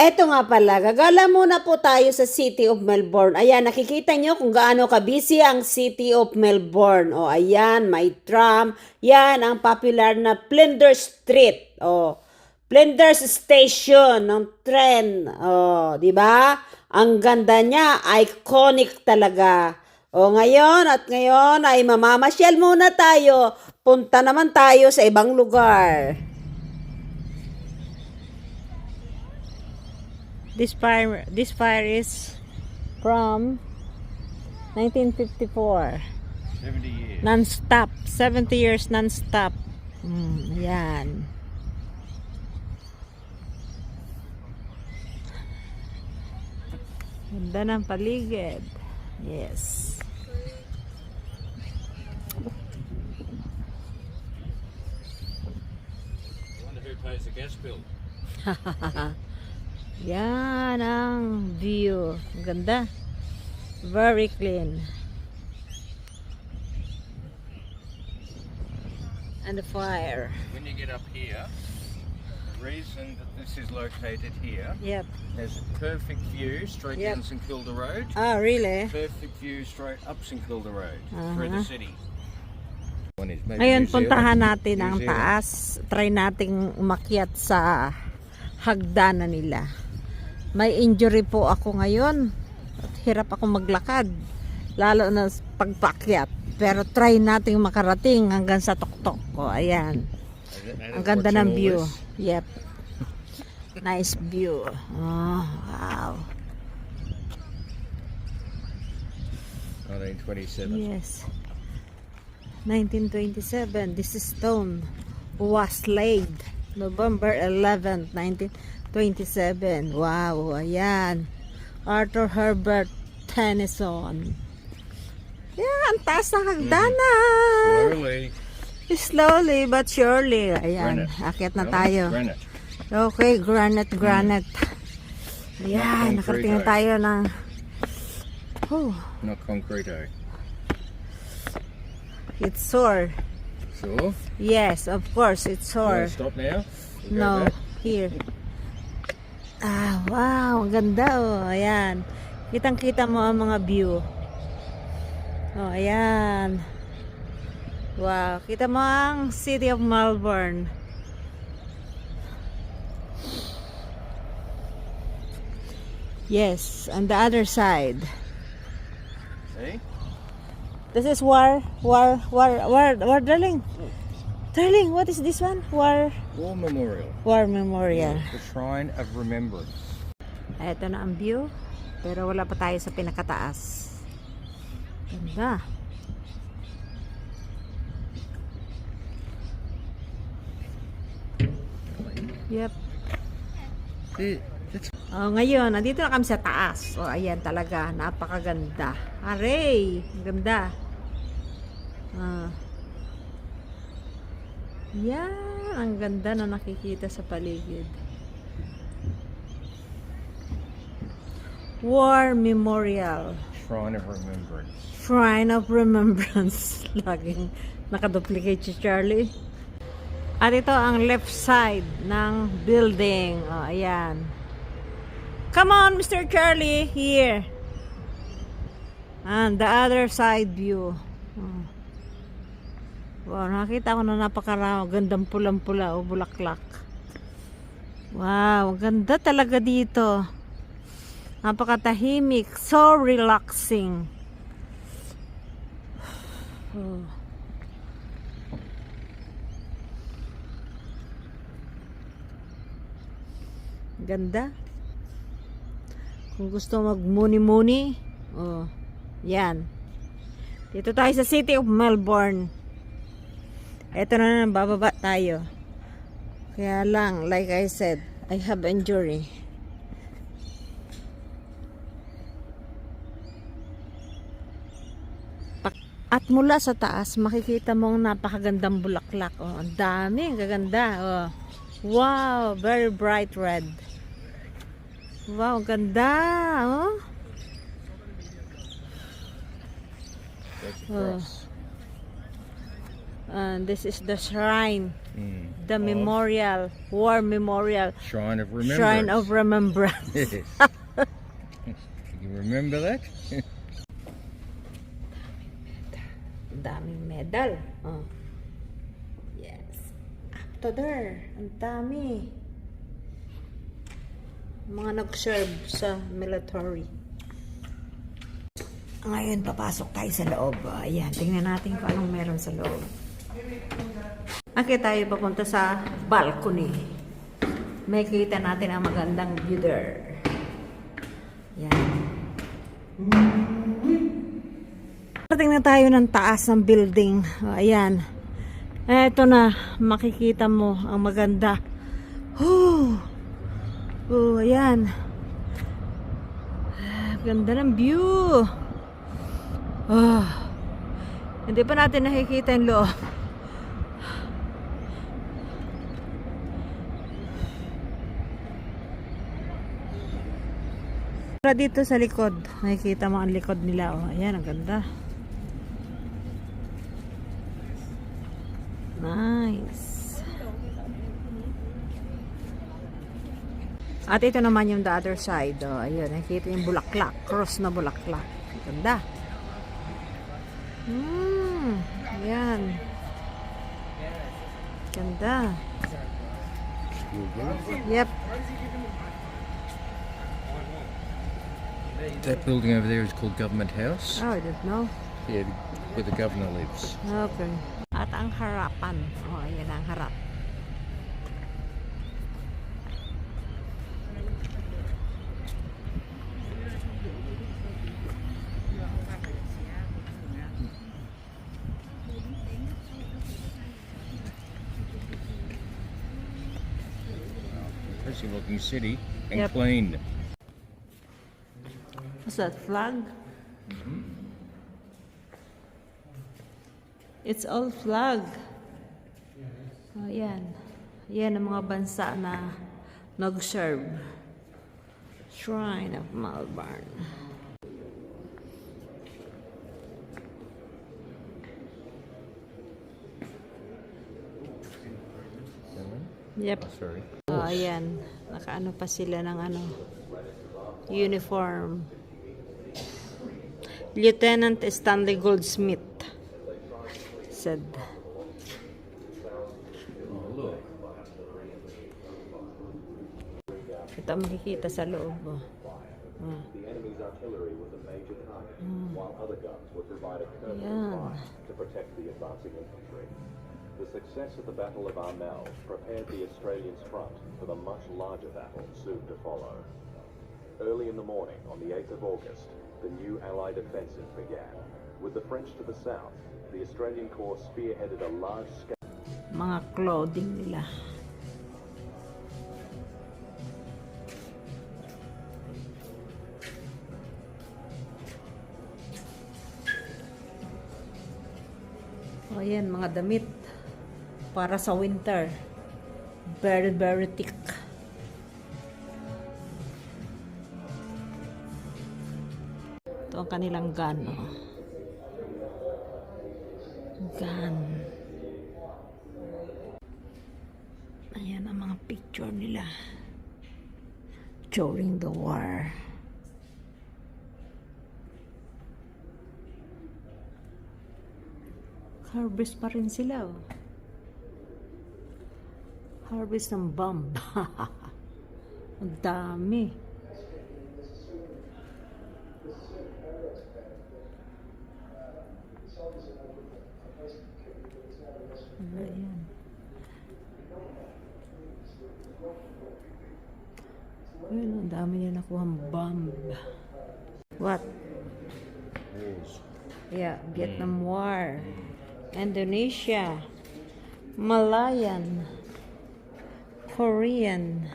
Eto nga pala, gagala muna po tayo sa City of Melbourne. Ayan, nakikita nyo kung gaano ka-busy ang City of Melbourne. O, ayan, may tram. Yan, ang popular na Flinders Street. O, Flinders Station ng tren. O, di ba? Ang ganda niya, iconic talaga. O, ngayon ay mamamasyal muna tayo. Punta naman tayo sa ibang lugar. This fire is from 1954. 70 years. Non-stop. 70 years non-stop. Yan. Ganda ng paligid. Yes. Wonder who pays the gas bill. Yan ang view. Ganda. Very clean. And the fire. When you get up here, the reason that this is located here Yep. has a perfect view straight Yep. down St Kilda Road. Ah, really? Perfect view straight up St Kilda Road through Uh-huh. the city. One is maybe Ngayon, New Zealand. puntahan natin New ang Zealand. taas. Try nating umakyat sa hagdanan nila. May injury po ako ngayon. At hirap ako maglakad. Lalo na pagpakyat. Pero try nating makarating hanggang sa tuktok ko. Ayan. And Ang ganda watching ng all view. this. Yep. Nice view. Oh, wow. 1927. Yes. 1927. This is stone was laid November 11th, 1927. Wow, ayan. Arthur Herbert Tennyson. Yeah, ang taas ng hagdanan. Slowly. Slowly but surely. Ayan, Granite. akyat na No? tayo. Granite. Okay, granite. Ayan, Not nakarating na concrete, tayo ng Not concrete. it's sore. So, Yes, of course, it's you sore. want to stop now? We'll go No, back. here. Ah, wow, ang ganda oh. Ayan. Kitang-kita mo ang mga view. Oh, ayan. Wow, kita mo ang City of Melbourne. Yes, on the other side. See? This is war, darling. Darling, what is this one? War Memorial. War Memorial. The Shrine of Remembrance. Ito na ang view. Pero wala pa tayo sa pinakataas. Ganda. Yep. Oh, ngayon, nandito na kami sa taas. Oh, ayan talaga. Napakaganda. Aray! Ang ganda. Ah. Yan. Ang ganda na nakikita sa paligid. War Memorial. Shrine of Remembrance. Shrine of Remembrance. Laging nakaduplicate si Charlie. At ito ang left side ng building. Oh, ayan. Come on, Mr. Charlie. Here. And the other side view. Oh. Wow, nakita ko na napakarami. Gandang pulang-pula o bulaklak. Wow, ganda talaga dito. Napakatahimik. So relaxing. Oh. Ganda. Kung gusto magmuni-muni, oh, yan. Dito tayo sa City of Melbourne. Ito na bababa tayo. Kaya lang, like I said, I have injury. At mula sa taas, makikita mo ang napakagandang bulaklak. Oh, ang dami, ang gaganda. Oh. Wow, very bright red. Wow, ang ganda. Oh. That's Oh. across. And this is the shrine The memorial, war memorial, Shrine of Remembrance. shrine of remembrance. Yes. You remember that? Daming medal. Oh. Yes. After there, ang dami. Mga nag-serve sa military. Ngayon, papasok tayo sa loob. Ayan, tingnan natin kung anong meron sa loob. Okay, tayo papunta sa balcony. May kita natin ang magandang view there. Ayan. Parating na tayo ng taas ng building. Ayan. Eto na, makikita mo ang maganda. Ayan. Ganda ng view. Hindi pa natin nakikita yung loob. Para dito sa likod, nakikita mo ang likod nila. Ayan, ang ganda. Nice. At ito naman yung the other side. Ayun, nakikita yung bulaklak. Cross na bulaklak. Ganda. Ayan. Ganda. Yep. That building over there is called Government House. Oh, I didn't know. Yeah, where the governor lives. Okay. At ang harapan. Ayan ang harap. Impressive looking city and Yep. clean. What's that, flag? It's all flag. Yan. Yan ang mga bansa na nag-serve. Shrine of Melbourne. Yep. Sorry. Ayan. Nakaano pa sila ng uniform. Lieutenant Stanley Goldsmith said. Ito makikita sa loob. The enemy's artillery was a major target, while other guns would provide a curtain Ayan. of fire to protect the advancing infantry. The success of the Battle of Armel prepared the Australians' front for the much larger battle soon to follow. Early in the morning, on the 8th of August, the new Allied offensive began. With the French to the south, the Australian Corps spearheaded a large-scale Mga clothing nila. Ayan, mga damit para sa winter. Very, very thick. Ito ang kanilang gun. Gun. Ayan ang mga picture nila during the war. Harvest pa rin sila. Harvest ng bomb. Ang dami. Ayan. Ayun, ang dami nila nakuhang bomb. What? Yeah, Vietnam War. Indonesia. Malayan. Korean.